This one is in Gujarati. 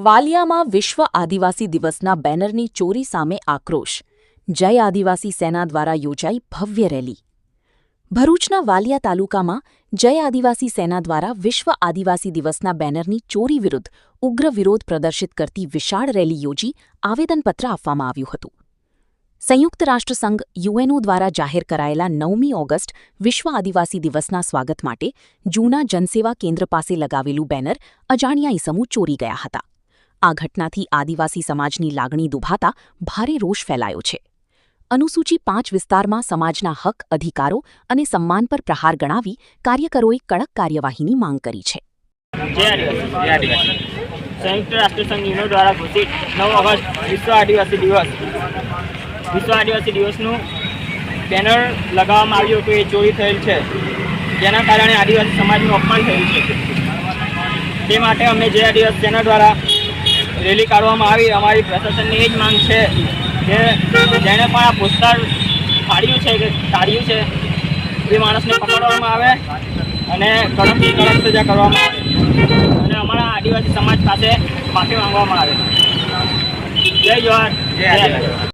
વાલિયામાં વિશ્વ આદિવાસી દિવસના બેનરની ચોરી સામે આક્રોશ. જય આદિવાસી સેના દ્વારા યોજાઈ ભવ્ય રેલી. ભરૂચના વાલિયા તાલુકામાં જય આદિવાસી સેના દ્વારા વિશ્વ આદિવાસી દિવસના બેનરની ચોરી વિરુદ્ધ ઉગ્ર વિરોધ પ્રદર્શિત કરતી વિશાળ રેલી યોજી આવેદનપત્ર આપવામાં આવ્યું હતું. સંયુક્ત રાષ્ટ્રસંઘ યુએનઓ દ્વારા જાહેર કરાયેલા 9મી ઓગસ્ટ વિશ્વ આદિવાસી દિવસના સ્વાગત માટે જૂના જનસેવા કેન્દ્ર પાસે લગાવેલું બેનર અજાણ્યા ઈસમો ચોરી ગયા હતા. આ ઘટનાથી આદિવાસી સમાજની લાગણી દુભાતા ભારે રોષ ફેલાયો છે. અનુસૂચિ 5 વિસ્તારમાં સમાજના હક, અધિકારો અને સન્માન પર પ્રહાર ગણાવી કાર્યકરોએ કડક કાર્યવાહીની માંગ કરી છે. સંયુક્ત રાષ્ટ્રસંઘ યુએનઓ દ્વારા ઘોષિત 9 ઓગસ્ટ વિશ્વ આદિવાસી દિવસ. વિશ્વ આદિવાસી દિવસનું બેનર લગાવવામાં આવ્યું હતું, એ ચોરી થયેલ છે, જેના કારણે આદિવાસી સમાજનું અપમાન થયું છે. તે માટે અમે જે આદિવાસી સેના દ્વારા રેલી કાઢવામાં આવી. અમારી પ્રશાસનની એ જ માંગ છે કે જેણે પણ આ પોસ્ટર કાઢ્યું છે એ માણસને પકડવામાં આવે અને કડકથી કડક સજા કરવામાં આવે અને અમારા આદિવાસી સમાજ પાસે માફી માંગવામાં આવે. જય જવાહર, જય આદિવાસી.